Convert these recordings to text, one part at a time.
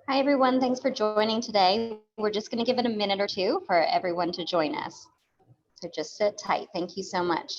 Hi, everyone. Thanks for joining today. We're just going to give it a minute or two for everyone to join us. So just sit tight. Thank you so much.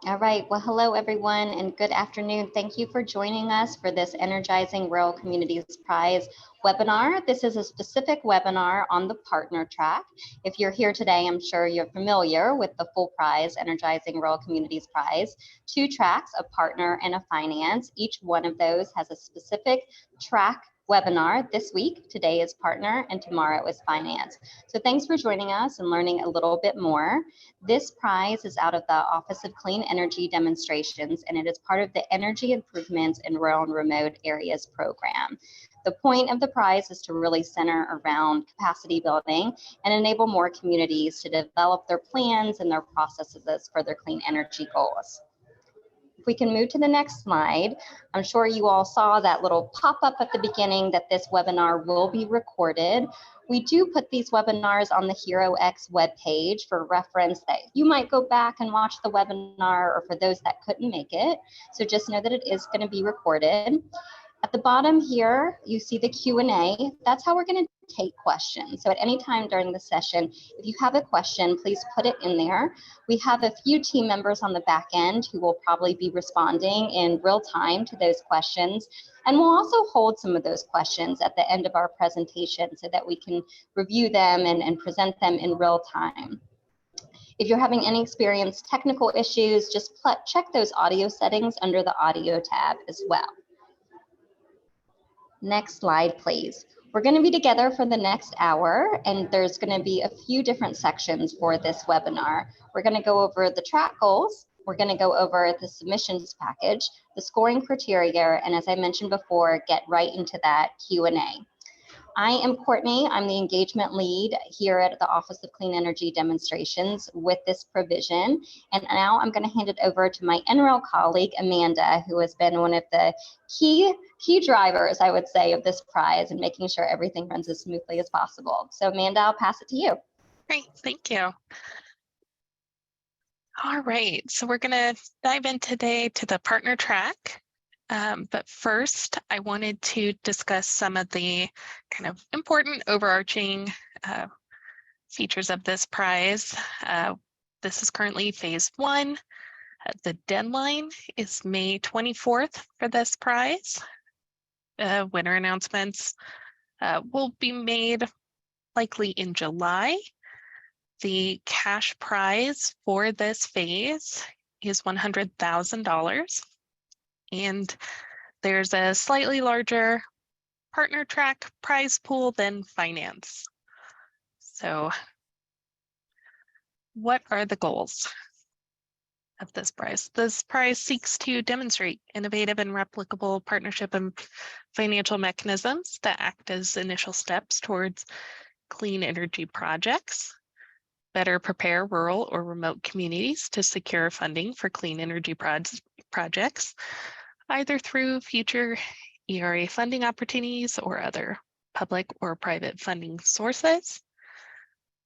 All right. Well, hello, everyone, and good afternoon. Thank you for joining us for this Energizing Rural Communities Prize webinar. This is a specific webinar on the partner track. If you're here today, I'm sure you're familiar with the full prize, Energizing Rural Communities Prize. 2 tracks, a partner and a finance. Each one of those has a specific track webinar this week. Today is partner and tomorrow is finance. So thanks for joining us and learning a little bit more. This prize is out of the Office of Clean Energy Demonstrations, and it is part of the Energy Improvements in Rural and Remote Areas program. The point of the prize is to really center around capacity building and enable more communities to develop their plans and their processes for their clean energy goals. If we can move to the next slide, I'm sure you all saw that little pop-up at the beginning that this webinar will be recorded. We do put these webinars on the HeroX webpage for reference that you might go back and watch the webinar, or for those that couldn't make it. So just know that it is going to be recorded. At the bottom here, you see the Q&A. That's how we're going to take questions. So at any time during the session, if you have a question, please put it in there. We have a few team members on the back end who will probably be responding in real time to those questions. And we'll also hold some of those questions at the end of our presentation so that we can review them and present them in real time. If you're having any technical issues, just check those audio settings under the audio tab as well. Next slide, please. We're going to be together for the next hour, and there's going to be a few different sections for this webinar. We're going to go over the track goals. We're going to go over the submissions package, the scoring criteria, and as I mentioned before, get right into that Q&A. I am Courtney. I'm the engagement lead here at the Office of Clean Energy Demonstrations with this provision. And now I'm going to hand it over to my NREL colleague, Amanda, who has been one of the key drivers, I would say, of this prize and making sure everything runs as smoothly as possible. So Amanda, I'll pass it to you. Great, thank you. All right, so we're going to dive in today to the partner track. But first, I wanted to discuss some of the kind of important overarching features of this prize. This is currently phase 1. The deadline is May 24th for this prize. Winner announcements will be made likely in July. The cash prize for this phase is $100,000. And there's a slightly larger partner track prize pool than finance. So what are the goals of this prize? This prize seeks to demonstrate innovative and replicable partnership and financial mechanisms that act as initial steps towards clean energy projects, better prepare rural or remote communities to secure funding for clean energy projects, either through future ERA funding opportunities or other public or private funding sources.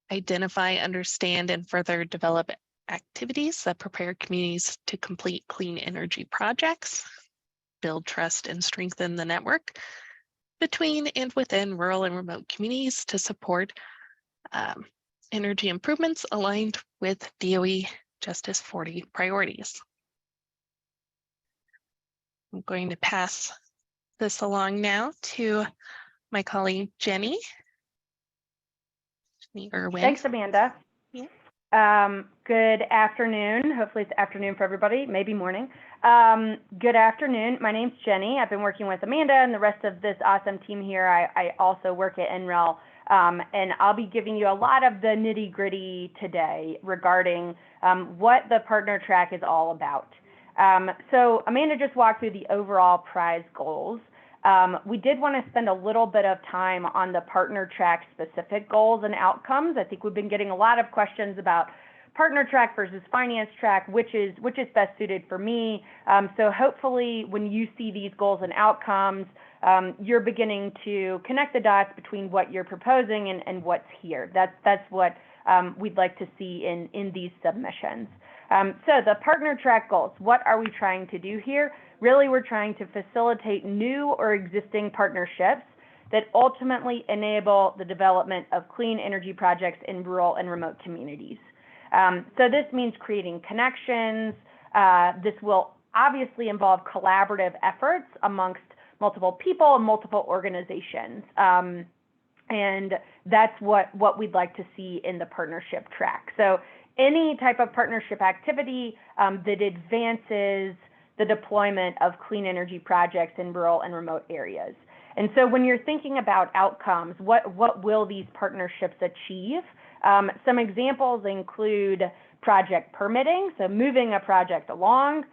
Identify, understand, and further develop activities that prepare communities to complete clean energy projects. build trust and strengthen the network between and within rural and remote communities to support energy improvements aligned with DOE Justice 40 priorities. I'm going to pass this along now to my colleague, Jenny Irwin. Thanks, Amanda. Yeah. Good afternoon. Hopefully it's afternoon for everybody, maybe morning. Good afternoon. My name's Jenny. I've been working with Amanda and the rest of this awesome team here. I also work at NREL, and I'll be giving you a lot of the nitty-gritty today regarding what the partner track is all about. So Amanda just walked through the overall prize goals. We did want to spend a little bit of time on the partner track specific goals and outcomes. I think we've been getting a lot of questions about partner track versus finance track, which is best suited for me. So hopefully when you see these goals and outcomes, you're beginning to connect the dots between what you're proposing and what's here. That's what we'd like to see in these submissions. So the partner track goals, what are we trying to do here? Really, we're trying to facilitate new or existing partnerships that ultimately enable the development of clean energy projects in rural and remote communities. So this means creating connections. This will obviously involve collaborative efforts amongst multiple people and multiple organizations. And that's what we'd like to see in the partnership track. So any type of partnership activity that advances the deployment of clean energy projects in rural and remote areas. And so when you're thinking about outcomes, what will these partnerships achieve? Some examples include project permitting, so moving a project along,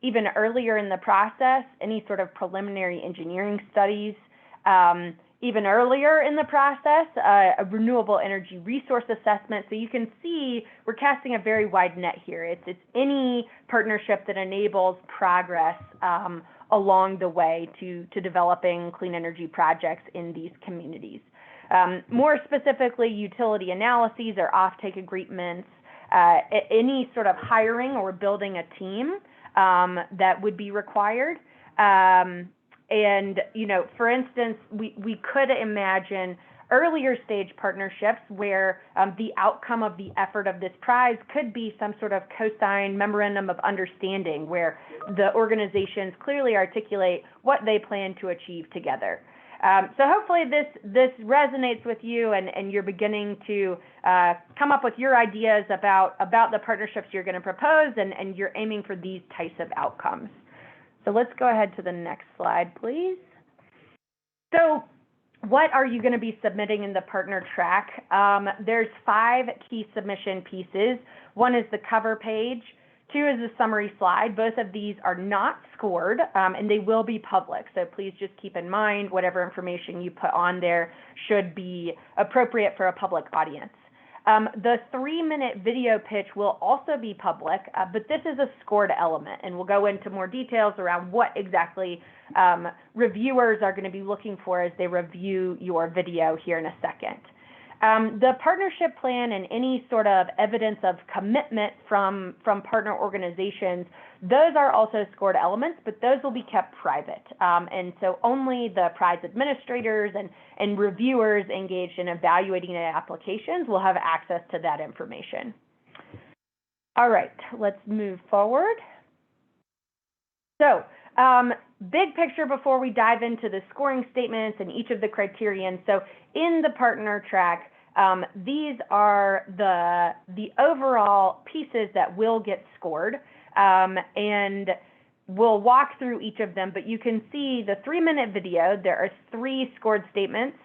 even earlier in the process, any sort of preliminary engineering studies, even earlier in the process, a renewable energy resource assessment. So you can see we're casting a very wide net here. It's any partnership that enables progress along the way to developing clean energy projects in these communities. More specifically, utility analyses or offtake agreements, any sort of hiring or building a team that would be required. And, you know, for instance, we could imagine earlier stage partnerships where the outcome of the effort of this prize could be some sort of co-signed memorandum of understanding where the organizations clearly articulate what they plan to achieve together. So hopefully this resonates with you and you're beginning to come up with your ideas about the partnerships you're going to propose and you're aiming for these types of outcomes. So let's go ahead to the next slide, please. So what are you going to be submitting in the partner track? There's 5 key submission pieces. One is the cover page. 2 is a summary slide. Both of these are not scored, and they will be public. So please just keep in mind whatever information you put on there should be appropriate for a public audience. The 3-minute video pitch will also be public, but this is a scored element, and we'll go into more details around what exactly reviewers are going to be looking for as they review your video here in a second. The partnership plan and any sort of evidence of commitment from partner organizations, those are also scored elements, but those will be kept private. And so only the prize administrators and reviewers engaged in evaluating the applications will have access to that information. All right, let's move forward. So big picture before we dive into the scoring statements and each of the criterion. So in the partner track, these are the overall pieces that will get scored, and we'll walk through each of them, but you can see the 3-minute video, there are 3 scored statements.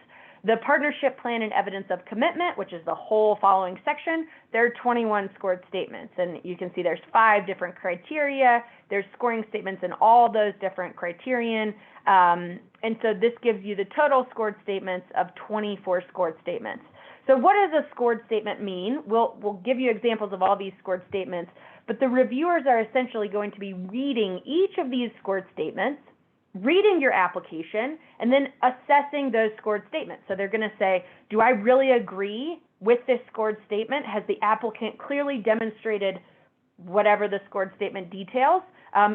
The partnership plan and evidence of commitment, which is the whole following section, there are 21 scored statements, and you can see there's 5 different criteria. There's scoring statements in all those different criterion, and so this gives you the total scored statements of 24 scored statements. So what does a scored statement mean? We'll give you examples of all these scored statements, but the reviewers are essentially going to be reading each of these scored statements, reading your application, and then assessing those scored statements. So they're going to say, do I really agree with this scored statement? Has the applicant clearly demonstrated whatever the scored statement details,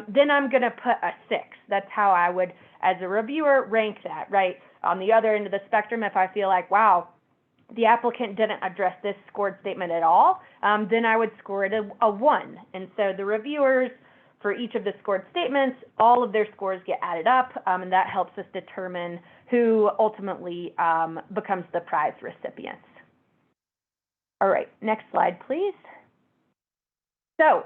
then I'm going to put a 6. That's how I would, as a reviewer, rank that, right? On the other end of the spectrum, if I feel like, wow, the applicant didn't address this scored statement at all, then I would score it a 1. And so the reviewers, for each of the scored statements, all of their scores get added up, and that helps us determine who ultimately becomes the prize recipients. All right, next slide, please. So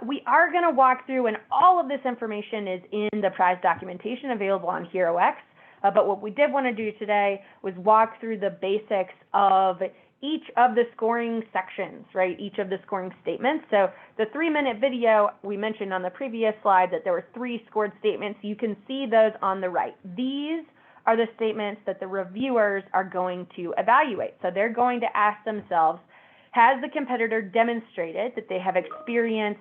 we are going to walk through, and all of this information is in the prize documentation available on HeroX. But what we did want to do today was walk through the basics of each of the scoring sections, right? Each of the scoring statements. So the 3-minute video, we mentioned on the previous slide that there were 3 scored statements. You can see those on the right. These are the statements that the reviewers are going to evaluate. So they're going to ask themselves, has the competitor demonstrated that they have experience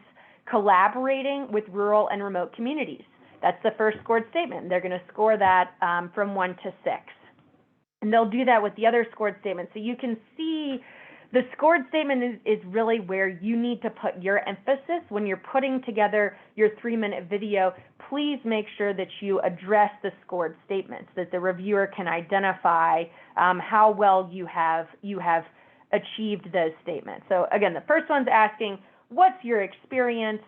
collaborating with rural and remote communities? That's the first scored statement. They're going to score that from 1 to 6. And they'll do that with the other scored statements. So you can see the scored statement is really where you need to put your emphasis when you're putting together your 3-minute video. Please make sure that you address the scored statements, that the reviewer can identify how well you have achieved those statements. So again, the first one's asking, what's your experience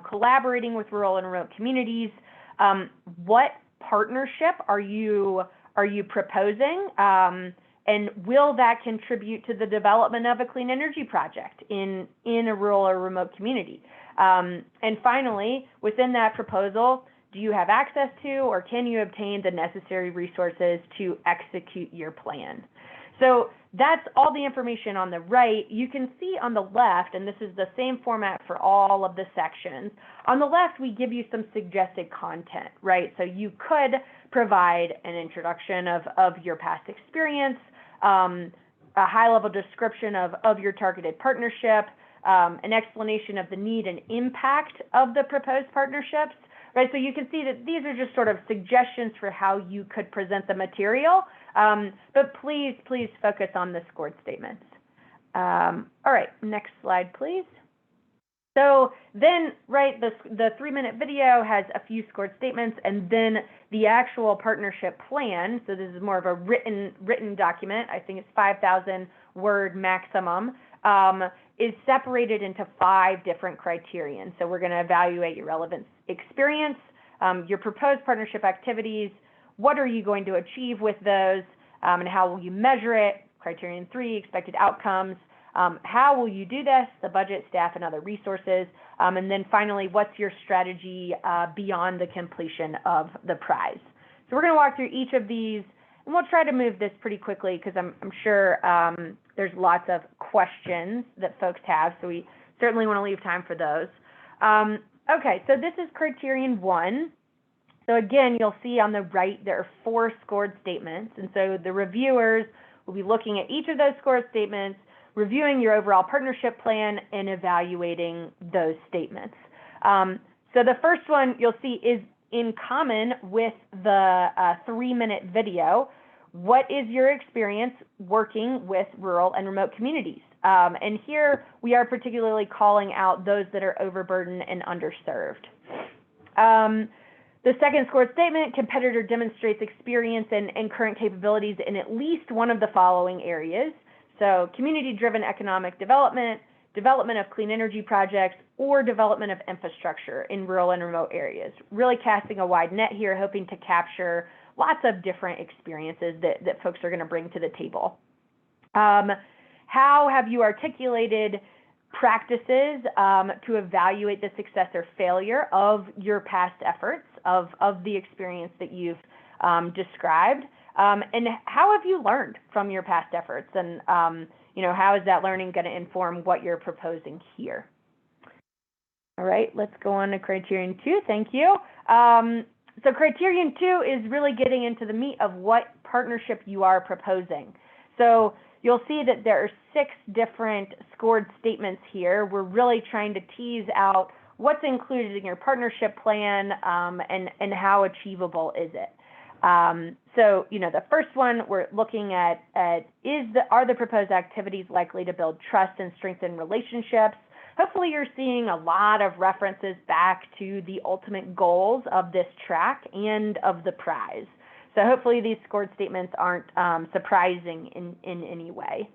collaborating with rural and remote communities? What partnership are you proposing? And will that contribute to the development of a clean energy project in a rural or remote community? And finally, within that proposal, do you have access to or can you obtain the necessary resources to execute your plan? So that's all the information on the right. You can see on the left, and this is the same format for all of the sections. On the left, we give you some suggested content, right? So you could provide an introduction of your past experience, a high-level description of your targeted partnership, an explanation of the need and impact of the proposed partnerships, right? So you can see that these are just sort of suggestions for how you could present the material, but please focus on the scored statements. All right, next slide, please. So then, right, the 3-minute video has a few scored statements, and then the actual partnership plan. So this is more of a written document. I think it's 5,000 word maximum. Is separated into 5 different criterion. So we're going to evaluate your relevant experience, your proposed partnership activities, what are you going to achieve with those, and how will you measure it? Criterion 3, expected outcomes. How will you do this? The budget, staff, and other resources. And then finally, what's your strategy beyond the completion of the prize? So we're going to walk through each of these, and we'll try to move this pretty quickly because I'm sure there's lots of questions that folks have, so we certainly want to leave time for those. Okay, so this is criterion 1. So again, you'll see on the right there are 4 scored statements, and so the reviewers will be looking at each of those scored statements, reviewing your overall partnership plan, and evaluating those statements. So the first one you'll see is in common with the 3-minute video. What is your experience working with rural and remote communities? And here we are particularly calling out those that are overburdened and underserved. The second scored statement, competitor demonstrates experience and current capabilities in at least one of the following areas. So community-driven economic development, development of clean energy projects, or development of infrastructure in rural and remote areas. Really casting a wide net here, hoping to capture lots of different experiences that folks are going to bring to the table. How have you articulated practices to evaluate the success or failure of your past efforts, of the experience that you've described? And how have you learned from your past efforts? And how is that learning going to inform what you're proposing here? All right, let's go on to criterion 2. Thank you. So criterion 2 is really getting into the meat of what partnership you are proposing. So you'll see that there are 6 different scored statements here. We're really trying to tease out what's included in your partnership plan and how achievable is it. So, the first one we're looking at are the proposed activities likely to build trust and strengthen relationships? hopefully you're seeing a lot of references back to the ultimate goals of this track and of the prize. So hopefully these scored statements aren't surprising in any way.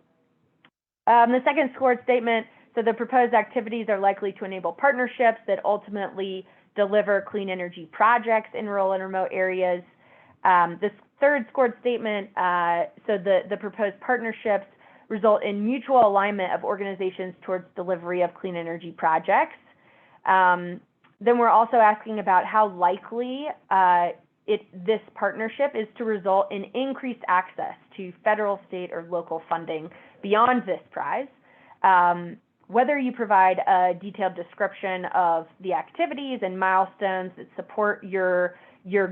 The second scored statement, so the proposed activities are likely to enable partnerships that ultimately deliver clean energy projects in rural and remote areas. This third scored statement, so the proposed partnerships result in mutual alignment of organizations towards delivery of clean energy projects. Then we're also asking about how likely this partnership is to result in increased access to federal, state, or local funding beyond this prize. Whether you provide a detailed description of the activities and milestones that support your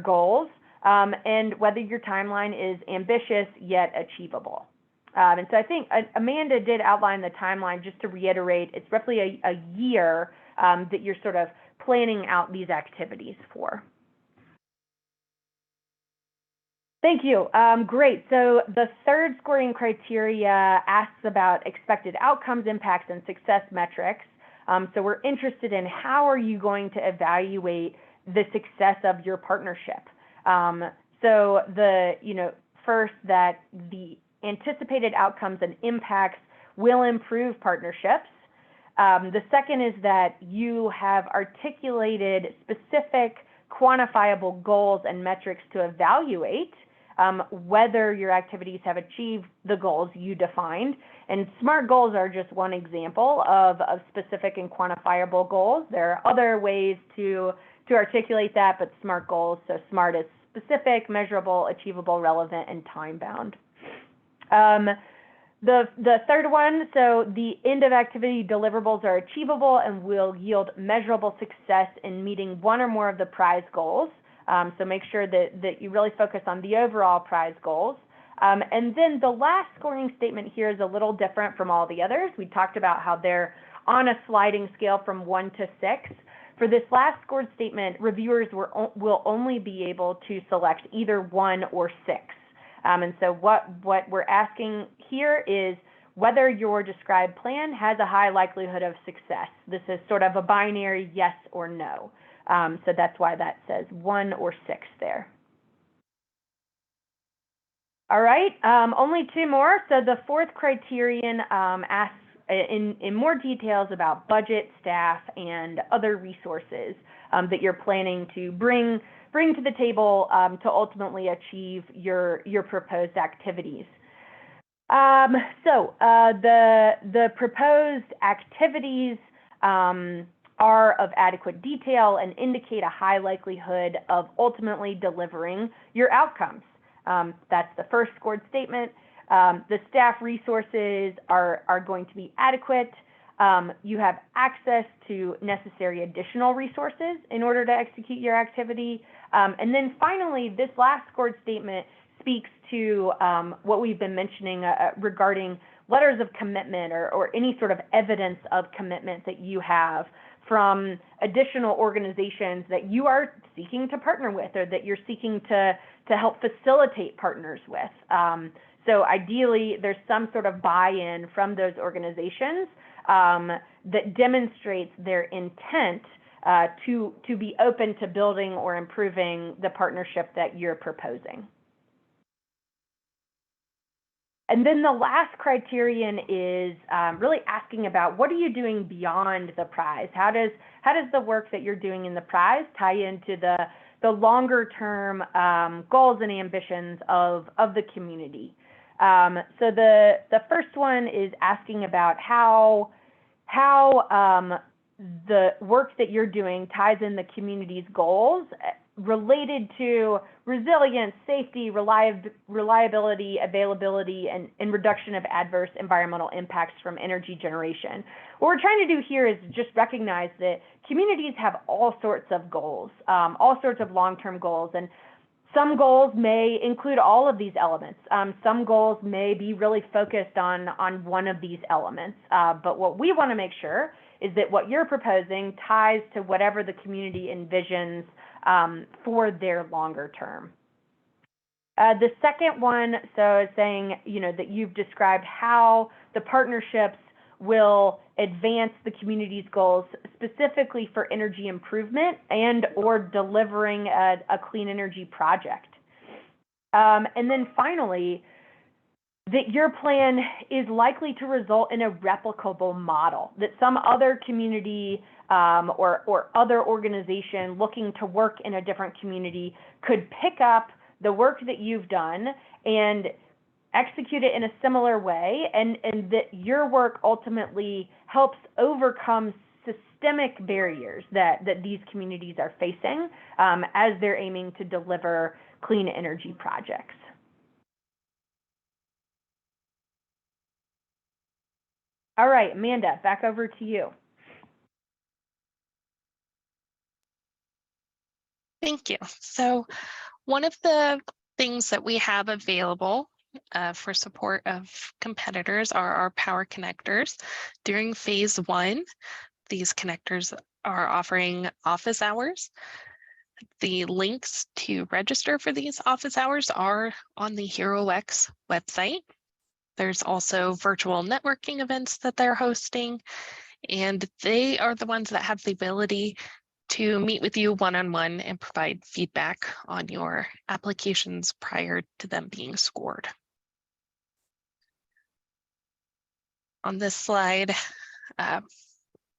goals, and whether your timeline is ambitious yet achievable. And so I think Amanda did outline the timeline. Just to reiterate, it's roughly a year that you're sort of planning out these activities for. Thank you. Great. So the third scoring criteria asks about expected outcomes, impacts, and success metrics. So we're interested in how are you going to evaluate the success of your partnership. So first, that the anticipated outcomes and impacts will improve partnerships. The second is that you have articulated specific quantifiable goals and metrics to evaluate whether your activities have achieved the goals you defined. And SMART goals are just one example of specific and quantifiable goals. There are other ways to articulate that, but SMART goals, so SMART is specific, measurable, achievable, relevant, and time-bound. The third one, so the end of activity deliverables are achievable and will yield measurable success in meeting one or more of the prize goals. So make sure that you really focus on the overall prize goals. And then the last scoring statement here is a little different from all the others. We talked about how they're on a sliding scale from 1 to 6. For this last scored statement, reviewers will only be able to select either 1 or 6. And so what we're asking here is whether your described plan has a high likelihood of success. This is sort of a binary yes or no. So that's why that says 1 or 6 there. All right, only 2 more. So the fourth criterion asks in more details about budget, staff, and other resources that you're planning to bring to the table to ultimately achieve your proposed activities. So the proposed activities are of adequate detail and indicate a high likelihood of ultimately delivering your outcomes. That's the first scored statement. The staff resources are going to be adequate. You have access to necessary additional resources in order to execute your activity. And then finally, this last scored statement speaks to what we've been mentioning regarding letters of commitment or any sort of evidence of commitment that you have from additional organizations that you are seeking to partner with or that you're seeking to help facilitate partners with. So ideally, there's some sort of buy-in from those organizations that demonstrates their intent to be open to building or improving the partnership that you're proposing. And then the last criterion is really asking about what are you doing beyond the prize? How does the work that you're doing in the prize tie into the longer term goals and ambitions of the community? So the first one is asking about how the work that you're doing ties in the community's goals related to resilience, safety, reliability, availability, and reduction of adverse environmental impacts from energy generation. What we're trying to do here is just recognize that communities have all sorts of goals, all sorts of long-term goals, and some goals may include all of these elements. Some goals may be really focused on one of these elements, but what we want to make sure is that what you're proposing ties to whatever the community envisions for their longer term. The second one, so is saying, that you've described how the partnerships will advance the community's goals specifically for energy improvement and or delivering a clean energy project. And then finally, that your plan is likely to result in a replicable model, that some other community or other organization looking to work in a different community could pick up the work that you've done and execute it in a similar way, and that your work ultimately helps overcome systemic barriers that these communities are facing as they're aiming to deliver clean energy projects. All right, Amanda, back over to you. Thank you. So one of the things that we have available for support of competitors are our power connectors. During phase 1, these connectors are offering office hours. The links to register for these office hours are on the HeroX website. There's also virtual networking events that they're hosting, and they are the ones that have the ability to meet with you one-on-one and provide feedback on your applications prior to them being scored. On this slide, I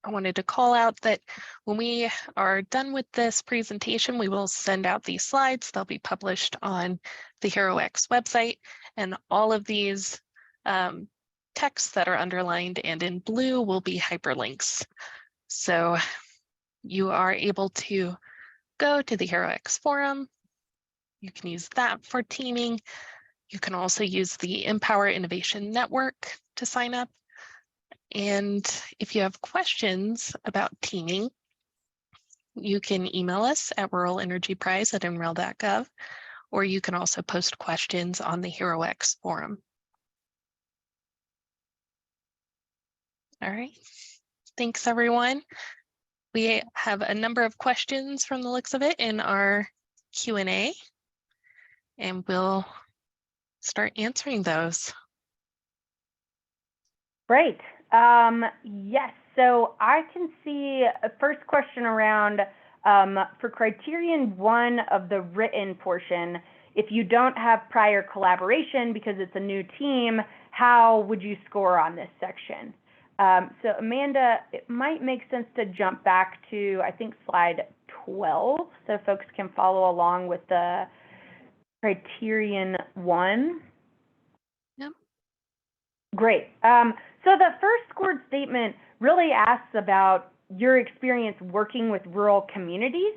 wanted to call out that when we are done with this presentation, we will send out these slides. They'll be published on the HeroX website, and all of these texts that are underlined and in blue will be hyperlinks. So you are able to go to the HeroX forum. You can use that for teaming. You can also use the Empower Innovation Network to sign up. And if you have questions about teaming, you can email us at ruralenergyprize@nrel.gov, or you can also post questions on the HeroX forum. All right, thanks everyone. We have a number of questions from the looks of it in our Q&A, and we'll start answering those. Great. Yes, so I can see a first question around for criterion 1 of the written portion, if you don't have prior collaboration because it's a new team, how would you score on this section? So Amanda, it might make sense to jump back to, I think, slide 12, so folks can follow along with the criterion 1. Yep. Great. So the first scored statement really asks about your experience working with rural communities.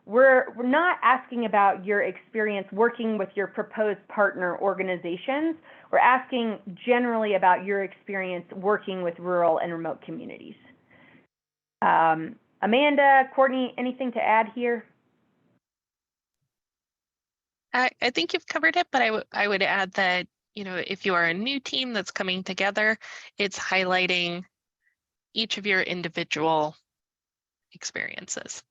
We're not asking about your experience working with your proposed partner organizations. We're asking generally about your experience working with rural and remote communities. Amanda, Courtney, anything to add here? I think you've covered it, but I would add that, you know, if you are a new team that's coming together, it's highlighting each of your individual experiences.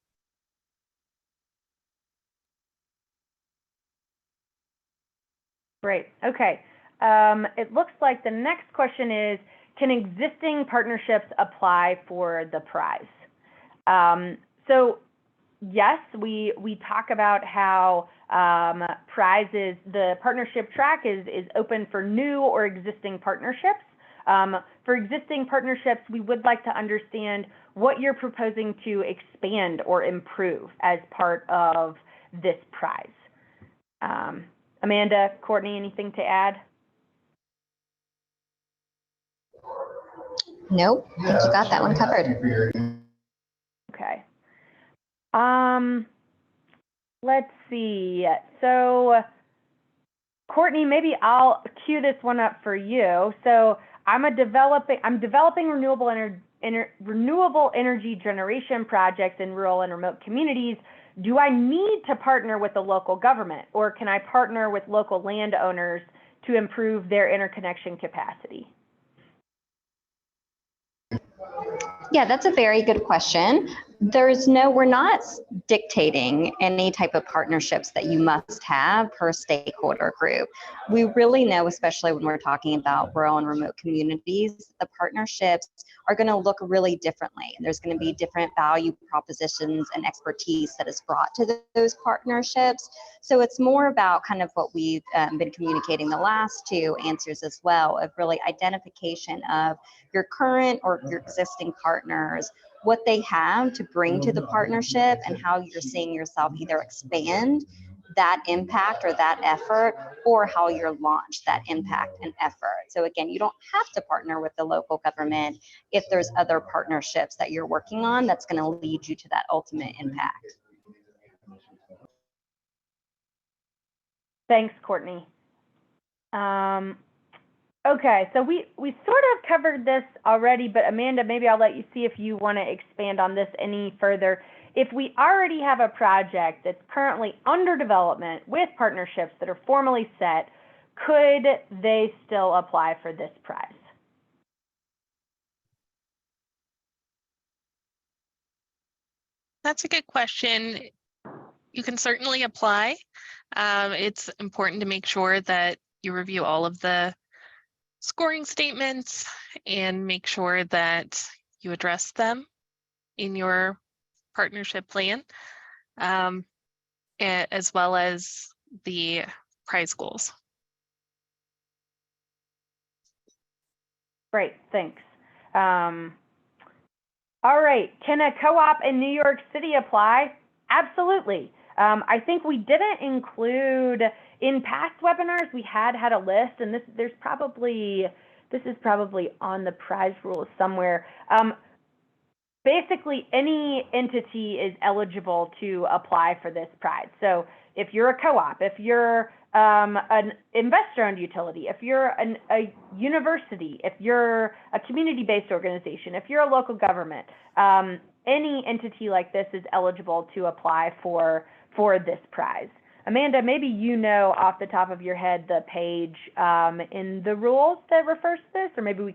Great. Okay. It looks like the next question is, can existing partnerships apply for the prize? So yes, we talk about how prizes, the partnership track is open for new or existing partnerships. For existing partnerships, we would like to understand what you're proposing to expand or improve as part of this prize. Amanda, Courtney, anything to add? Nope, I think you got that one covered. Okay. Let's see. So Courtney, maybe I'll cue this one up for you. So I'm developing renewable energy generation projects in rural and remote communities. Do I need to partner with the local government, or can I partner with local landowners to improve their interconnection capacity? Yeah, that's a very good question. We're not dictating any type of partnerships that you must have per stakeholder group. We really know, especially when we're talking about rural and remote communities, the partnerships are going to look really differently. And there's going to be different value propositions and expertise that is brought to those partnerships. So it's more about kind of what we've been communicating the last two answers as well, of really identification of your current or your existing partners, what they have to bring to the partnership, and how you're seeing yourself either expand that impact or that effort, or how you're launch that impact and effort. So again, you don't have to partner with the local government if there's other partnerships that you're working on that's going to lead you to that ultimate impact. Thanks, Courtney. Okay, so we sort of covered this already, but Amanda, maybe I'll let you see if you want to expand on this any further. If we already have a project that's currently under development with partnerships that are formally set, could they still apply for this prize? That's a good question. You can certainly apply. It's important to make sure that you review all of the scoring statements and make sure that you address them in your partnership plan, as well as the prize goals. Great, thanks. All right, can a co-op in New York City apply? Absolutely. I think we didn't include, in past webinars, we had a list, and this is probably on the prize rules somewhere. Basically, any entity is eligible to apply for this prize. So if you're a co-op, if you're an investor-owned utility, if you're a university, if you're a community-based organization, if you're a local government, any entity like this is eligible to apply for this prize. Amanda, maybe you know off the top of your head the page in the rules that refers to this, or maybe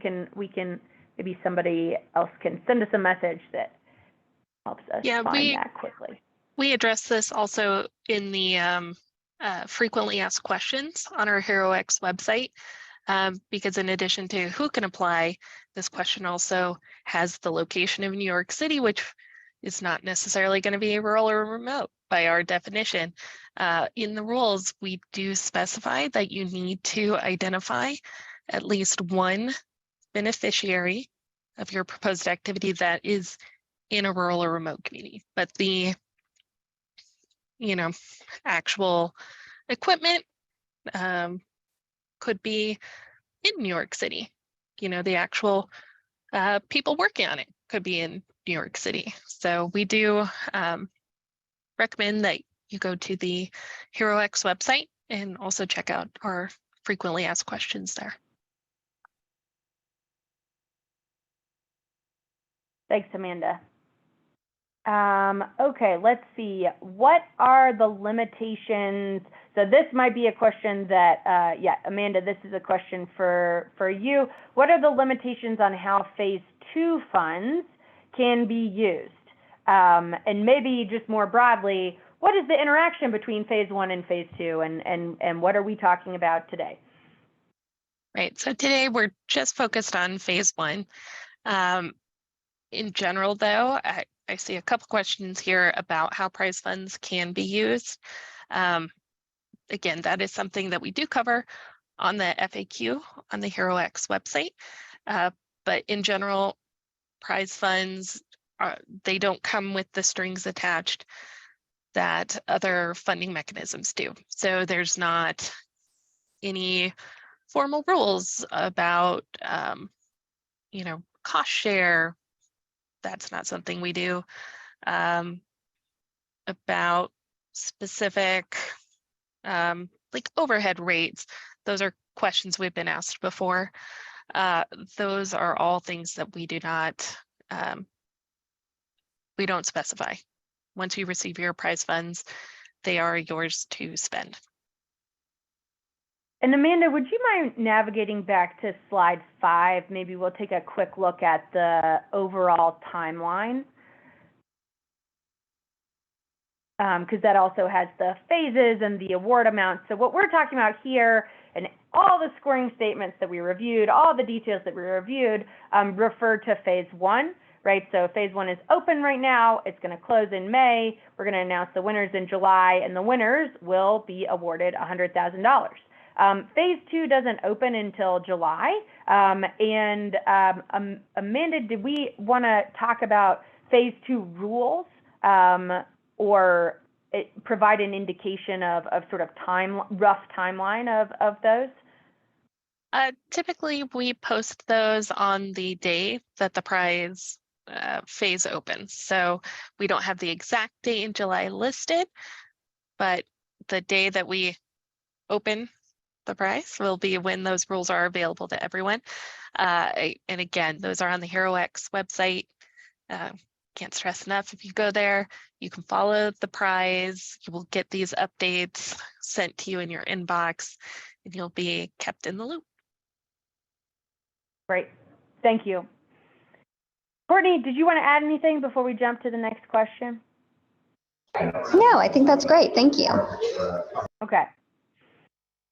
maybe somebody else can send us a message that helps us find that quickly. We address this also in the frequently asked questions on our HeroX website, because in addition to who can apply, this question also has the location of New York City, which is not necessarily going to be rural or remote by our definition. In the rules, we do specify that you need to identify at least one beneficiary of your proposed activity that is in a rural or remote community, but the actual equipment could be in New York City. The actual people working on it could be in New York City. So we do recommend that you go to the HeroX website and also check out our frequently asked questions there. Thanks, Amanda. Okay, let's see. What are the limitations? So this might be a question that, yeah, Amanda, this is a question for you. What are the limitations on how phase 2 funds can be used? And maybe just more broadly, what is the interaction between phase 1 and phase 2, and what are we talking about today? Right, so today we're just focused on phase 1. In general, though, I see a couple questions here about how prize funds can be used. Again, that is something that we do cover on the FAQ on the HeroX website. But in general, prize funds, they don't come with the strings attached that other funding mechanisms do. So there's not any formal rules about, cost share. That's not something we do. About specific like overhead rates, those are questions we've been asked before. Those are all things that we do not, we don't specify. Once you receive your prize funds, they are yours to spend. And Amanda, would you mind navigating back to slide 5? Maybe we'll take a quick look at the overall timeline. because that also has the phases and the award amounts. So what we're talking about here, and all the scoring statements that we reviewed, all the details that we reviewed, refer to phase 1, right? So phase 1 is open right now. It's going to close in May. We're going to announce the winners in July, and the winners will be awarded $100,000. Phase 2 doesn't open until July. Amanda, did we want to talk about phase 2 rules? Or provide an indication of sort of rough timeline of those? Typically, we post those on the day that the prize phase opens. So we don't have the exact date in July listed, but the day that we open the prize will be when those rules are available to everyone. And again, those are on the HeroX website. Can't stress enough, if you go there, you can follow the prize. You will get these updates sent to you in your inbox, and you'll be kept in the loop. Great, thank you. Courtney, did you want to add anything before we jump to the next question? No, I think that's great. Thank you. Okay.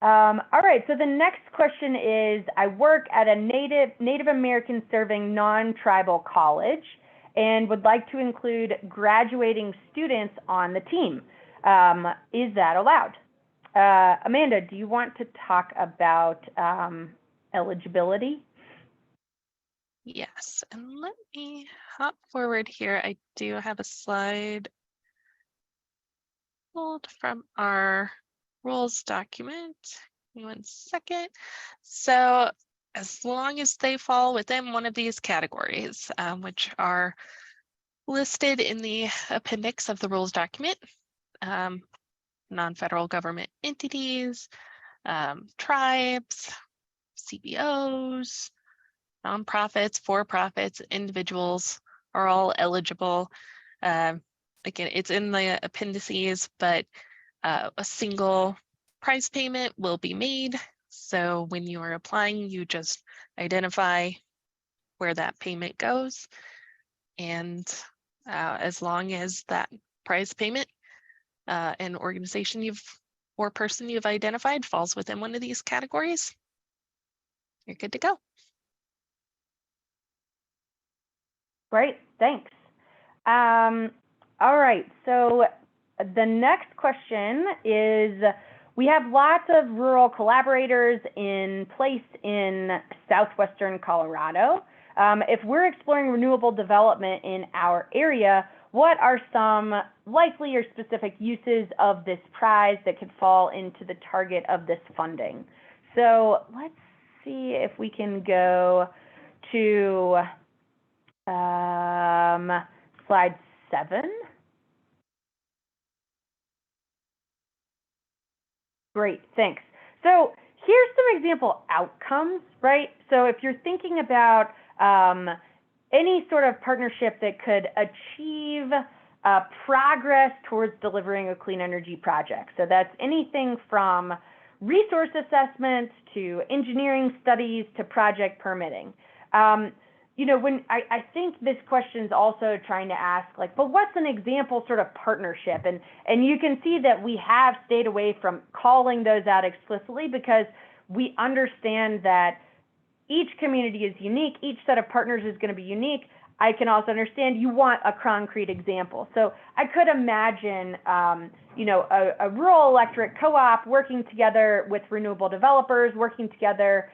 All right, so the next question is, I work at a Native American serving non-tribal college and would like to include graduating students on the team. Is that allowed? Amanda, do you want to talk about eligibility? Yes, and let me hop forward here. I do have a slide pulled from our rules document. Give me 1 second. So as long as they fall within one of these categories, which are listed in the appendix of the rules document, non-federal government entities, tribes, CBOs, nonprofits, for-profits, individuals are all eligible. Again, it's in the appendices, but a single prize payment will be made. So when you are applying, you just identify where that payment goes. And as long as that prize payment and organization or person you've identified falls within one of these categories, you're good to go. Great, thanks. All right, so the next question is, we have lots of rural collaborators in place in southwestern Colorado. If we're exploring renewable development in our area, what are some likely or specific uses of this prize that could fall into the target of this funding? So let's see if we can go to slide 7. Great, thanks. So here's some example outcomes, right? So if you're thinking about any sort of partnership that could achieve progress towards delivering a clean energy project. So that's anything from resource assessments to engineering studies to project permitting. You know, when I think this question is also trying to ask, like, but what's an example sort of partnership? And you can see that we have stayed away from calling those out explicitly because we understand that each community is unique, each set of partners is going to be unique. I can also understand you want a concrete example. So I could imagine, you know, a rural electric co-op working together with renewable developers, working together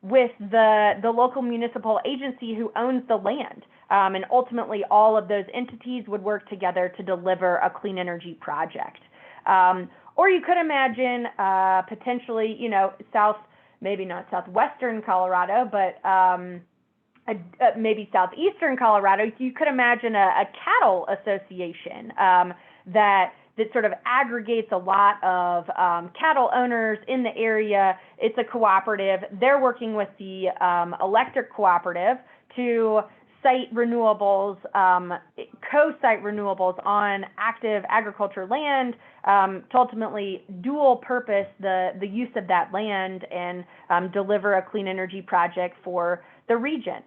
with the local municipal agency who owns the land. And ultimately, all of those entities would work together to deliver a clean energy project. Or you could imagine potentially, you know, maybe not southwestern Colorado, but maybe southeastern Colorado. You could imagine a cattle association that sort of aggregates a lot of cattle owners in the area. It's a cooperative. They're working with the electric cooperative to site renewables, co-site renewables on active agriculture land to ultimately dual purpose the use of that land and deliver a clean energy project for the region.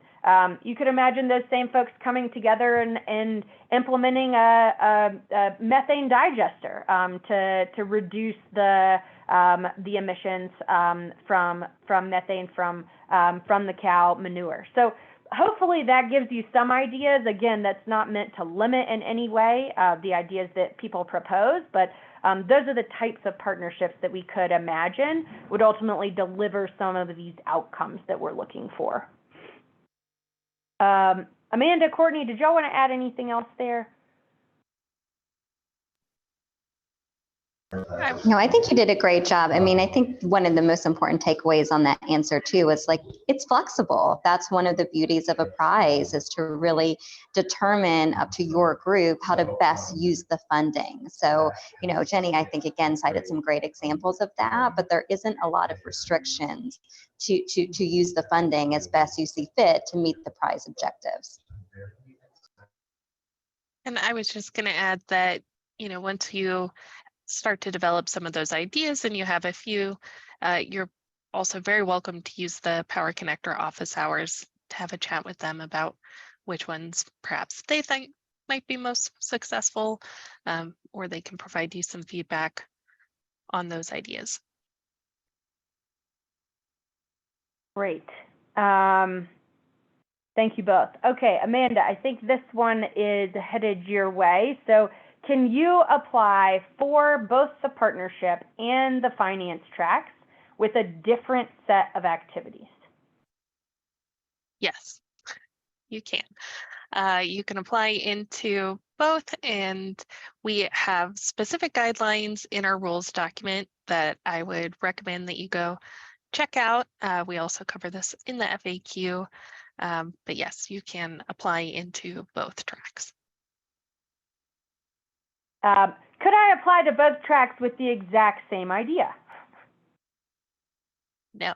You could imagine those same folks coming together and implementing a methane digester to reduce the emissions from methane from the cow manure. So hopefully that gives you some ideas. Again, that's not meant to limit in any way the ideas that people propose, but those are the types of partnerships that we could imagine would ultimately deliver some of these outcomes that we're looking for. Amanda, Courtney, did y'all want to add anything else there? No, I think you did a great job. I mean, I think one of the most important takeaways on that answer too is like, it's flexible. That's one of the beauties of a prize, is to really determine up to your group how to best use the funding. So, you know, Jenny, I think again cited some great examples of that, but there isn't a lot of restrictions to use the funding as best you see fit to meet the prize objectives. And I was just going to add that, you know, once you start to develop some of those ideas and you have a few, you're also very welcome to use the Power Connector office hours to have a chat with them about which ones perhaps they think might be most successful, or they can provide you some feedback on those ideas. Great. Thank you both. Okay, Amanda, I think this one is headed your way. So can you apply for both the partnership and the finance tracks with a different set of activities? Yes, you can. You can apply into both, and we have specific guidelines in our rules document that I would recommend that you go check out. We also cover this in the FAQ, but yes, you can apply into both tracks. Could I apply to both tracks with the exact same idea? No,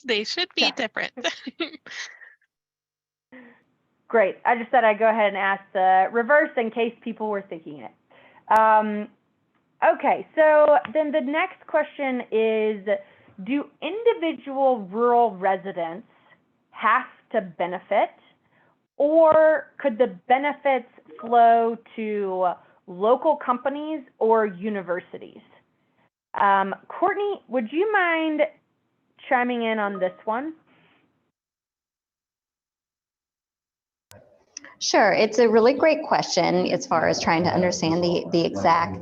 they should be different. Great. I just thought I'd go ahead and ask the reverse in case people were thinking it. Okay, so then the next question is, do individual rural residents have to benefit, or could the benefits flow to local companies or universities? Courtney, would you mind chiming in on this one? Sure, it's a really great question as far as trying to understand the exact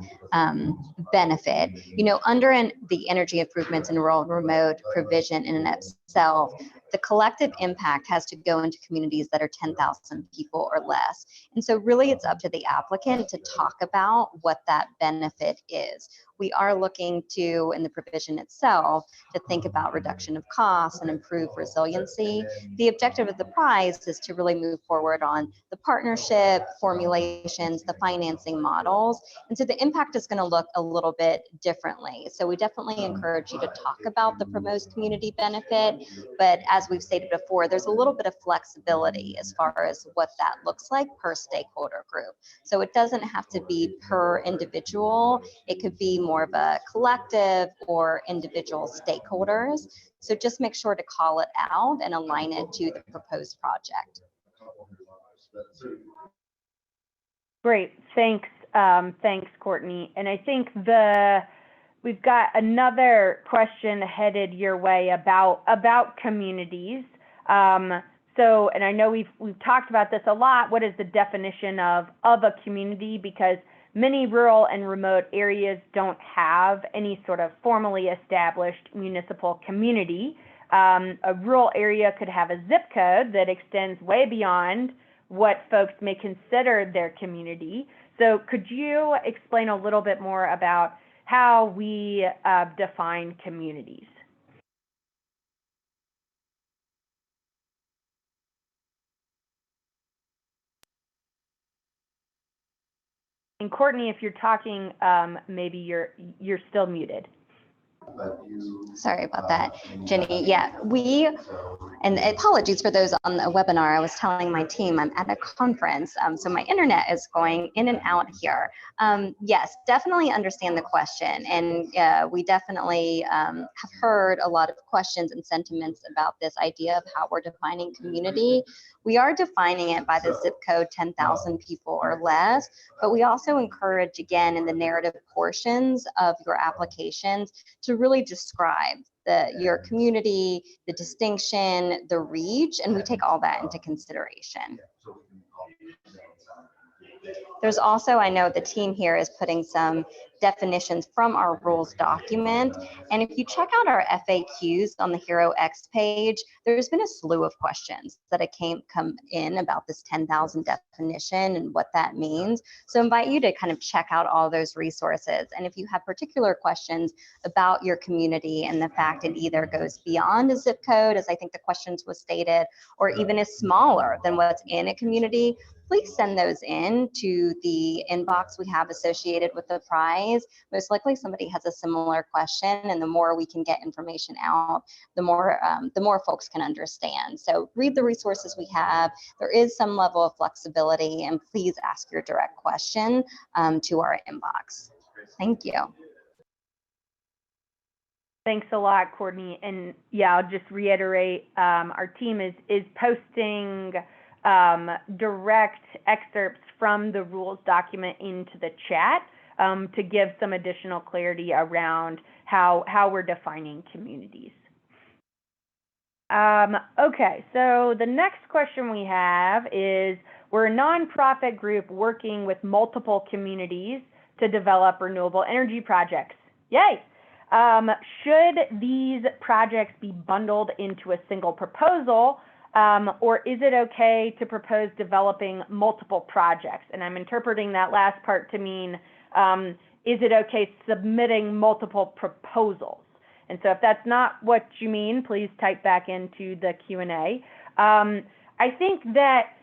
benefit. You know, under the energy improvements and rural remote provision in and of itself, the collective impact has to go into communities that are 10,000 people or less. And so really it's up to the applicant to talk about what that benefit is. We are looking to, in the provision itself, to think about reduction of costs and improve resiliency. The objective of the prize is to really move forward on the partnership, formulations, the financing models. And so the impact is going to look a little bit differently. So we definitely encourage you to talk about the proposed community benefit, but as we've stated before, there's a little bit of flexibility as far as what that looks like per stakeholder group. So it doesn't have to be per individual. It could be more of a collective or individual stakeholders. So just make sure to call it out and align it to the proposed project. Great, thanks, thanks, Courtney. And I think we've got another question headed your way about communities. So, and I know we've talked about this a lot. What is the definition of a community? Because many rural and remote areas don't have any sort of formally established municipal community. A rural area could have a zip code that extends way beyond what folks may consider their community. So could you explain a little bit more about how we define communities? And Courtney, if you're talking, maybe you're still muted. Sorry about that, Jenny. Yeah, and apologies for those on the webinar. I was telling my team I'm at a conference, so my internet is going in and out here. Yes, definitely understand the question, and we definitely have heard a lot of questions and sentiments about this idea of how we're defining community. We are defining it by the zip code 10,000 people or less, but we also encourage, again, in the narrative portions of your applications to really describe your community, the distinction, the reach, and we take all that into consideration. There's also, I know the team here is putting some definitions from our rules document. And if you check out our FAQs on the Hero X page, there's been a slew of questions that come in about this 10,000 definition and what that means. So I invite you to kind of check out all those resources. And if you have particular questions about your community and the fact it either goes beyond a zip code, as I think the questions was stated, or even is smaller than what's in a community, please send those in to the inbox we have associated with the prize. Most likely somebody has a similar question, and the more we can get information out, the more folks can understand. So read the resources we have. There is some level of flexibility, and please ask your direct question to our inbox. Thank you. Thanks a lot, Courtney. And yeah, I'll just reiterate, our team is posting direct excerpts from the rules document into the chat to give some additional clarity around how we're defining communities. Okay, so the next question we have is, we're a nonprofit group working with multiple communities to develop renewable energy projects. Yay! Should these projects be bundled into a single proposal, or is it okay to propose developing multiple projects? And I'm interpreting that last part to mean, is it okay submitting multiple proposals? And so if that's not what you mean, please type back into the Q&A. I think that,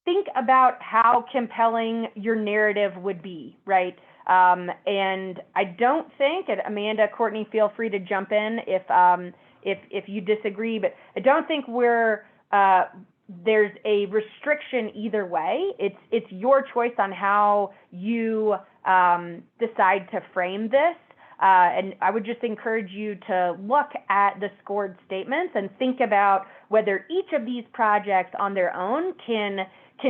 think about how compelling your narrative would be, right? And I don't think, and Amanda, Courtney, feel free to jump in if you disagree, but I don't think there's a restriction either way. It's your choice on how you decide to frame this. And I would just encourage you to look at the scored statements and think about whether each of these projects on their own can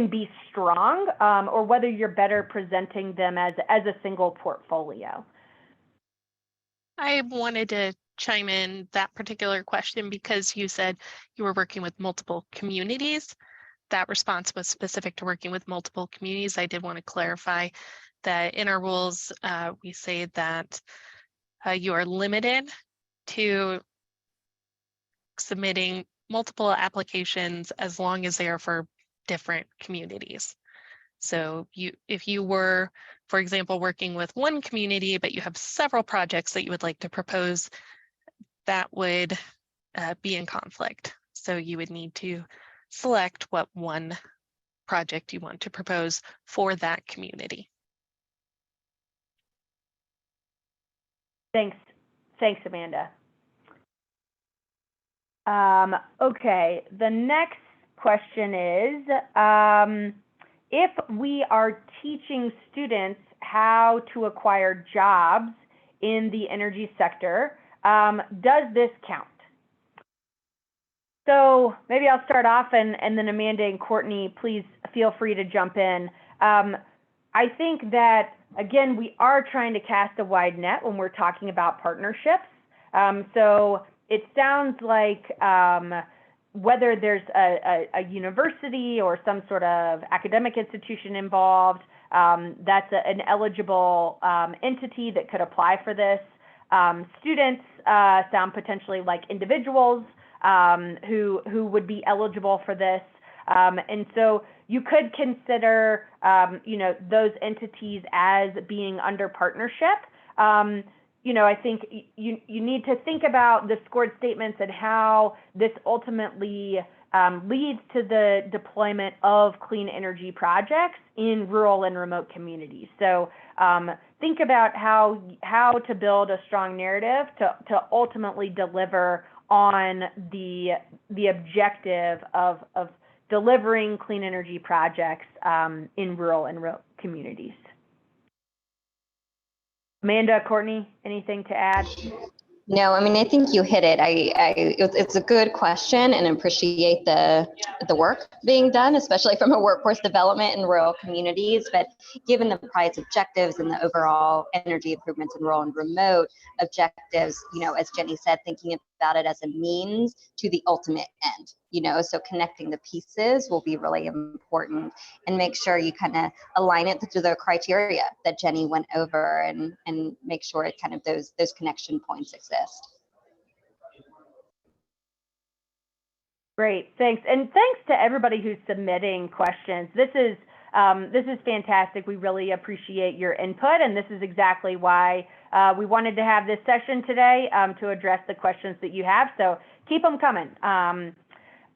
be strong, or whether you're better presenting them as a single portfolio. I wanted to chime in that particular question because you said you were working with multiple communities. That response was specific to working with multiple communities. I did want to clarify that in our rules, we say that you are limited to submitting multiple applications as long as they are for different communities. So if you were, for example, working with one community, but you have several projects that you would like to propose, that would be in conflict. So you would need to select what one project you want to propose for that community. Thanks, Amanda. Okay, the next question is, if we are teaching students how to acquire jobs in the energy sector, does this count? So maybe I'll start off, and then Amanda and Courtney, please feel free to jump in. I think that, again, we are trying to cast a wide net when we're talking about partnerships. So it sounds like whether there's a university or some sort of academic institution involved, that's an eligible entity that could apply for this. Students sound potentially like individuals who would be eligible for this. And so you could consider, those entities as being under partnership. I think you need to think about the scored statements and how this ultimately leads to the deployment of clean energy projects in rural and remote communities. So think about how to build a strong narrative to ultimately deliver on the objective of delivering clean energy projects in rural and remote communities. Amanda, Courtney, anything to add? No, I mean, I think you hit it. It's a good question, and appreciate the work being done, especially from a workforce development in rural communities. But given the prize objectives and the overall energy improvements in rural and remote objectives, as Jenny said, thinking about it as a means to the ultimate end. So connecting the pieces will be really important, and make sure you kind of align it to the criteria that Jenny went over, and make sure it kind of those connection points exist. Great, thanks. And thanks to everybody who's submitting questions. This is fantastic. We really appreciate your input, and this is exactly why we wanted to have this session today, to address the questions that you have. So keep them coming.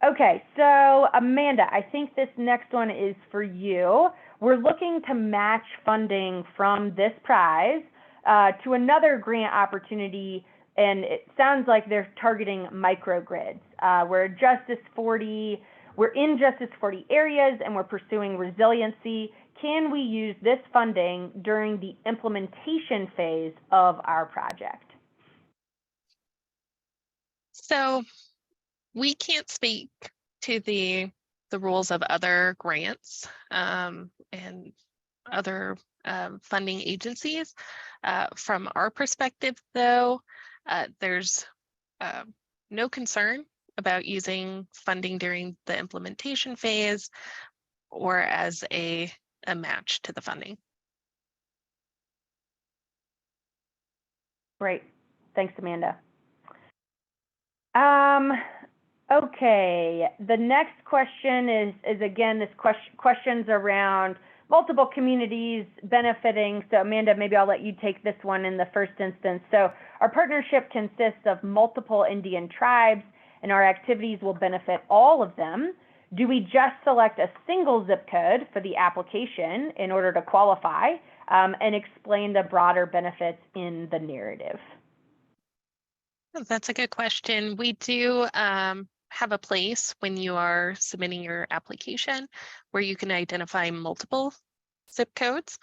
Okay, so Amanda, I think this next one is for you. We're looking to match funding from this prize to another grant opportunity, and it sounds like they're targeting microgrids. We're in Justice 40 areas, and we're pursuing resiliency. Can we use this funding during the implementation phase of our project? So we can't speak to the rules of other grants and other funding agencies. From our perspective, though, there's no concern about using funding during the implementation phase or as a match to the funding. Great, thanks, Amanda. Okay, the next question is again, this questions around multiple communities benefiting. So Amanda, maybe I'll let you take this one in the first instance. So our partnership consists of multiple Indian tribes, and our activities will benefit all of them. Do we just select a single zip code for the application in order to qualify, and explain the broader benefits in the narrative? That's a good question. We do have a place when you are submitting your application where you can identify multiple zip codes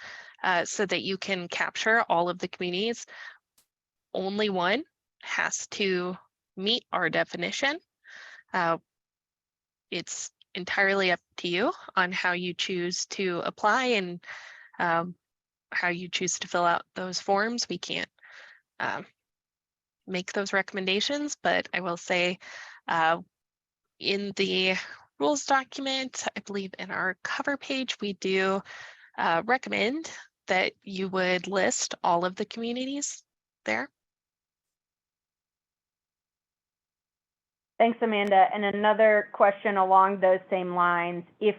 so that you can capture all of the communities. Only one has to meet our definition. It's entirely up to you on how you choose to apply and how you choose to fill out those forms. We can't make those recommendations, but I will say in the rules document, I believe in our cover page, we do recommend that you would list all of the communities there. Thanks, Amanda. And another question along those same lines. If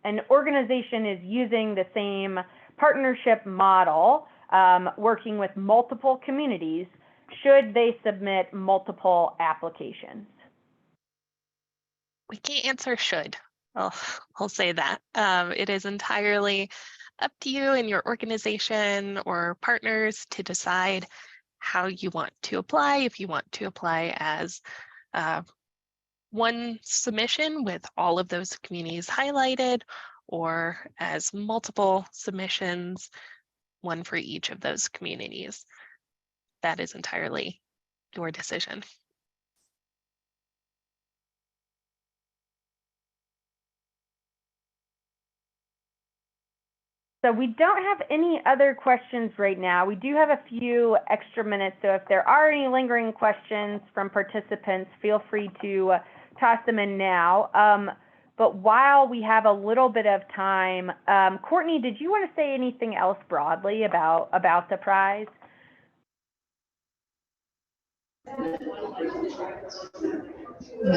an organization is using the same partnership model, working with multiple communities, should they submit multiple applications? We can't answer should. I'll say that. It is entirely up to you and your organization or partners to decide how you want to apply. If you want to apply as one submission with all of those communities highlighted, or as multiple submissions, one for each of those communities. That is entirely your decision. So we don't have any other questions right now. We do have a few extra minutes, so if there are any lingering questions from participants, feel free to toss them in now. But while we have a little bit of time, Courtney, did you want to say anything else broadly about the prize? I'm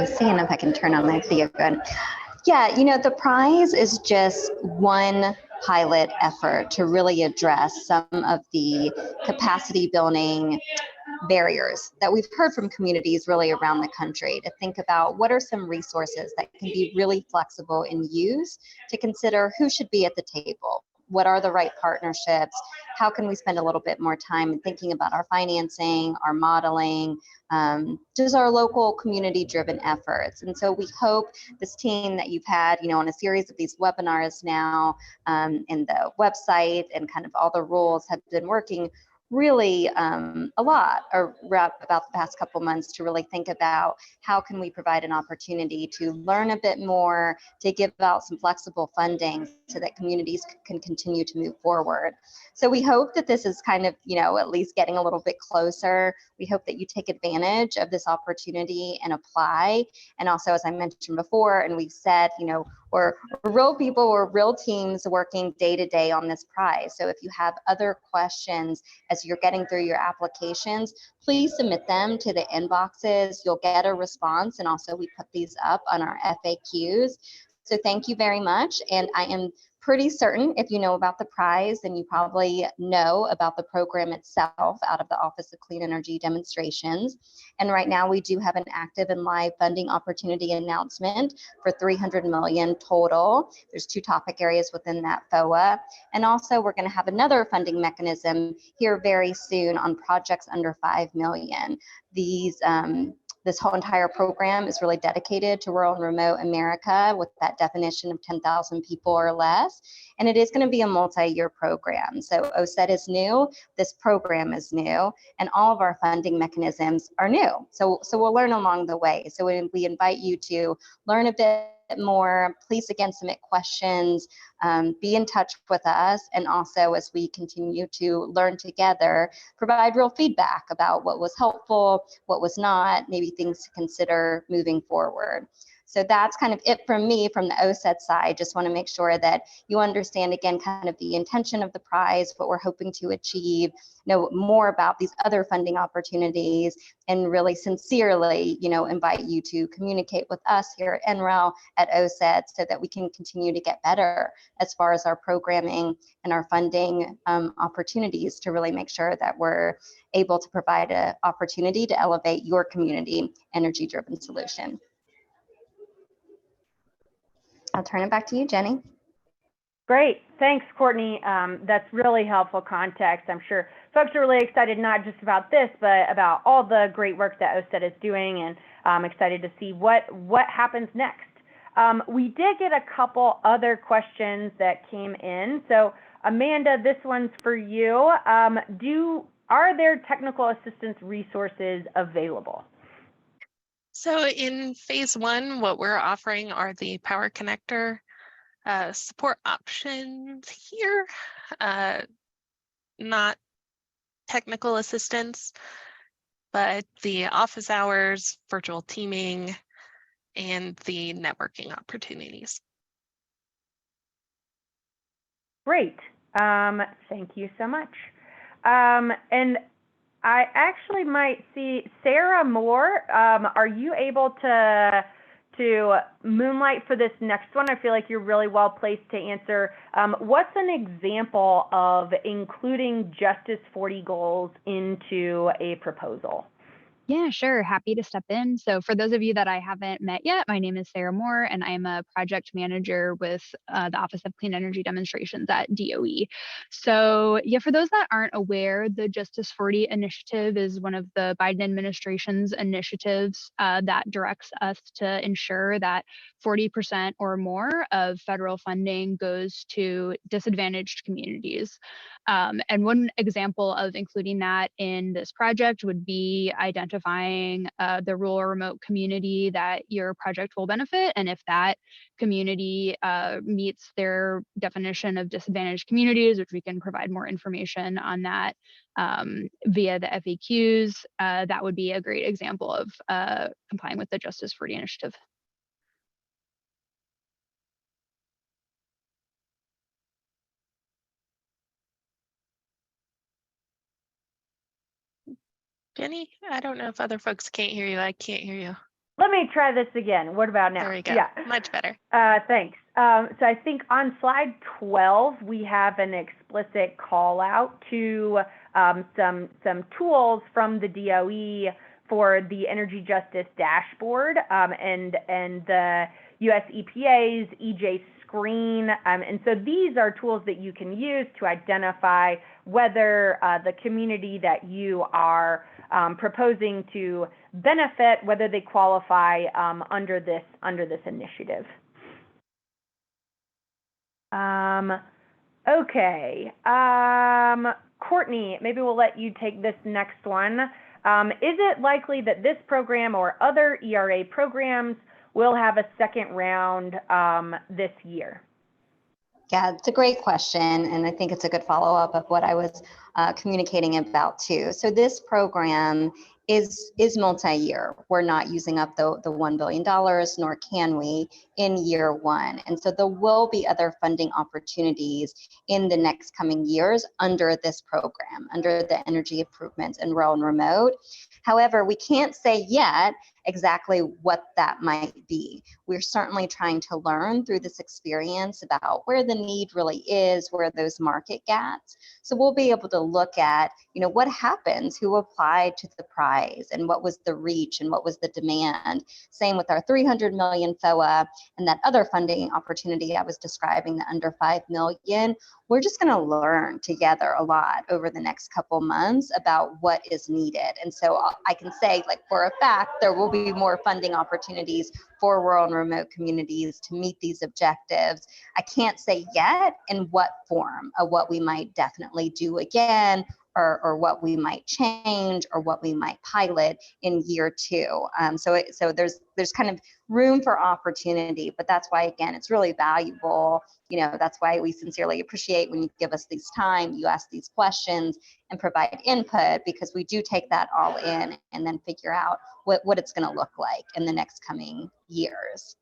seeing if I can turn on my video. Good. Yeah, the prize is just one pilot effort to really address some of the capacity building barriers that we've heard from communities really around the country, to think about what are some resources that can be really flexible and used to consider who should be at the table. What are the right partnerships? How can we spend a little bit more time in thinking about our financing, our modeling, just our local community-driven efforts? And so we hope this team that you've had, on a series of these webinars now, and the website and kind of all the rules have been working really a lot about the past couple months to really think about how can we provide an opportunity to learn a bit more, to give out some flexible funding so that communities can continue to move forward. So we hope that this is kind of, at least getting a little bit closer. We hope that you take advantage of this opportunity and apply. And also, as I mentioned before, and we've said, we're real people, we're real teams working day to day on this prize. So if you have other questions as you're getting through your applications, please submit them to the inboxes. You'll get a response. And also we put these up on our FAQs. So thank you very much. And I am pretty certain if you know about the prize, then you probably know about the program itself out of the Office of Clean Energy Demonstrations. And right now we do have an active and live funding opportunity announcement for $300 million total. There's 2 topic areas within that FOA. And also we're going to have another funding mechanism here very soon on projects under $5 million. This whole entire program is really dedicated to rural and remote America with that definition of 10,000 people or less. And it is going to be a multi-year program. So OSET is new, this program is new, and all of our funding mechanisms are new. So we'll learn along the way. So we invite you to learn a bit more. Please again submit questions, be in touch with us, and also as we continue to learn together, provide real feedback about what was helpful, what was not, maybe things to consider moving forward. So that's kind of it from me from the OSET side. Just want to make sure that you understand again kind of the intention of the prize, what we're hoping to achieve, know more about these other funding opportunities, and really sincerely, invite you to communicate with us here at NREL at OSET so that we can continue to get better as far as our programming and our funding opportunities to really make sure that we're able to provide an opportunity to elevate your community energy-driven solution. I'll turn it back to you, Jenny. Great. Thanks, Courtney. That's really helpful context. I'm sure folks are really excited, not just about this, but about all the great work that OSET is doing, and I'm excited to see what happens next. We did get a couple other questions that came in. So Amanda, this one's for you. Are there technical assistance resources available? So in phase 1, what we're offering are the power connector support options here, not technical assistance, but the office hours, virtual teaming, and the networking opportunities. Great. Thank you so much. And I actually might see Sarah Moore. Are you able to moonlight for this next one? I feel like you're really well placed to answer. What's an example of including Justice 40 goals into a proposal? Yeah, sure. Happy to step in. So for those of you that I haven't met yet, my name is Sarah Moore, and I'm a project manager with the Office of Clean Energy Demonstrations at DOE. So yeah, for those that aren't aware, the Justice 40 initiative is one of the Biden administration's initiatives that directs us to ensure that 40% or more of federal funding goes to disadvantaged communities. And one example of including that in this project would be identifying the rural or remote community that your project will benefit. And if that community meets their definition of disadvantaged communities, which we can provide more information on that via the FAQs, that would be a great example of complying with the Justice 40 initiative. Jenny, I don't know if other folks can't hear you. I can't hear you. Let me try this again. What about now? There we go. Yeah. Much better. Thanks. So I think on slide 12, we have an explicit call out to some tools from the DOE for the Energy Justice Dashboard and the US EPA's EJ Screen. And so these are tools that you can use to identify whether the community that you are proposing to benefit, whether they qualify under this initiative. Okay, Courtney, maybe we'll let you take this next one. Is it likely that this program or other ERA programs will have a second round this year? Yeah, it's a great question, and I think it's a good follow-up of what I was communicating about too. So this program is multi-year. We're not using up the $1 billion, nor can we in year one. And so there will be other funding opportunities in the next coming years under this program, under the energy improvements in rural and remote. However, we can't say yet exactly what that might be. We're certainly trying to learn through this experience about where the need really is, where those market gaps. So we'll be able to look at, what happens, who applied to the prize, and what was the reach, and what was the demand. Same with our 300 million FOA and that other funding opportunity I was describing, the under 5 million. We're just going to learn together a lot over the next couple months about what is needed. And so I can say, for a fact, there will be more funding opportunities for rural and remote communities to meet these objectives. I can't say yet in what form, of what we might definitely do again, or what we might change, or what we might pilot in year two. So there's kind of room for opportunity, but that's why, again, it's really valuable. That's why we sincerely appreciate when you give us this time, you ask these questions and provide input, because we do take that all in and then figure out what it's going to look like in the next coming years.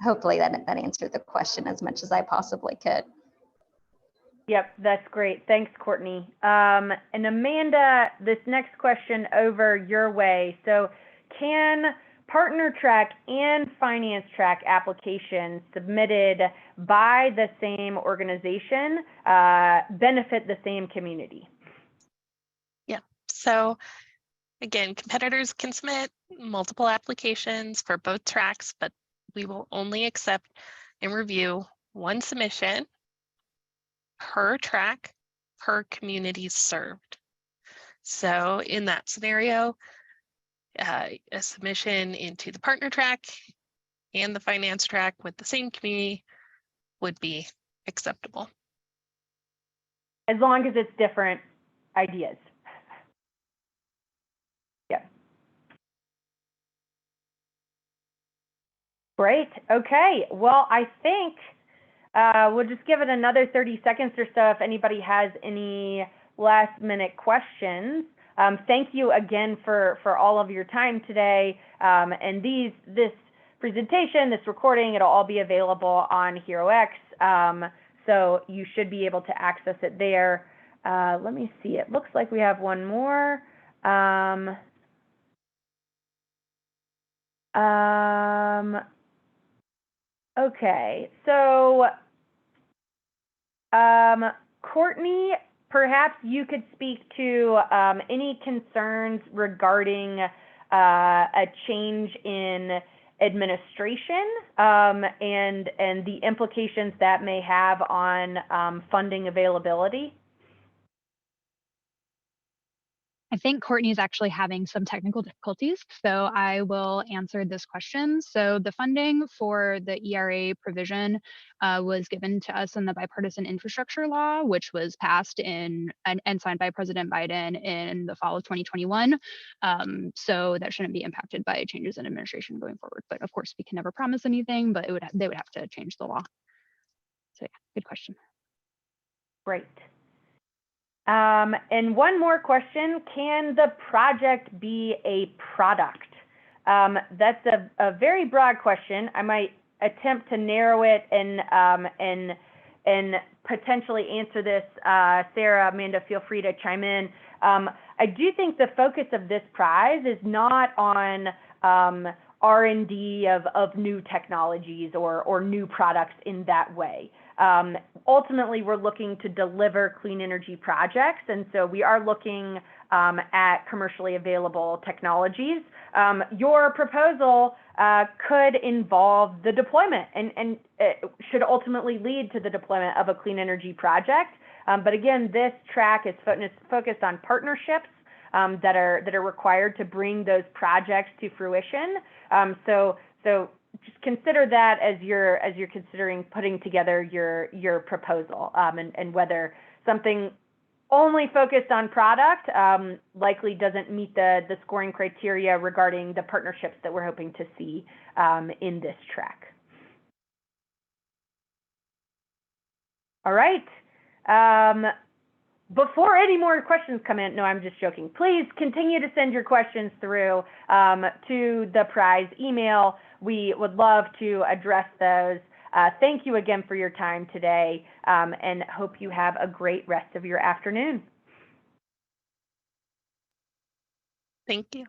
Hopefully that answered the question as much as I possibly could. Yep, that's great. Thanks, Courtney. And Amanda, this next question over your way. So can partner track and finance track applications submitted by the same organization benefit the same community? Yeah, so again, competitors can submit multiple applications for both tracks, but we will only accept and review one submission per track, per community served. So in that scenario, a submission into the partner track and the finance track with the same community would be acceptable. As long as it's different ideas. Yeah. Great. Okay. Well, I think we'll just give it another 30 seconds or so if anybody has any last minute questions. Thank you again for all of your time today. And this presentation, this recording, it'll all be available on HeroX. So you should be able to access it there. Let me see. It looks like we have one more. Okay, so Courtney, perhaps you could speak to any concerns regarding a change in administration and the implications that may have on funding availability. I think Courtney is actually having some technical difficulties, so I will answer this question. So the funding for the ERA provision was given to us in the bipartisan infrastructure law, which was passed and signed by President Biden in the fall of 2021. So that shouldn't be impacted by changes in administration going forward. But of course, we can never promise anything, but they would have to change the law. So yeah, good question. Great. And one more question, can the project be a product? That's a very broad question. I might attempt to narrow it and potentially answer this. Sarah, Amanda, feel free to chime in. I do think the focus of this prize is not on R&D of new technologies or new products in that way. Ultimately, we're looking to deliver clean energy projects, and so we are looking at commercially available technologies. Your proposal could involve the deployment and should ultimately lead to the deployment of a clean energy project. But again, this track is focused on partnerships that are required to bring those projects to fruition. So just consider that as you're considering putting together your proposal, and whether something only focused on product likely doesn't meet the scoring criteria regarding the partnerships that we're hoping to see in this track. All right. Before any more questions come in, no, I'm just joking. Please continue to send your questions through to the prize email. We would love to address those. Thank you again for your time today, and hope you have a great rest of your afternoon. Thank you.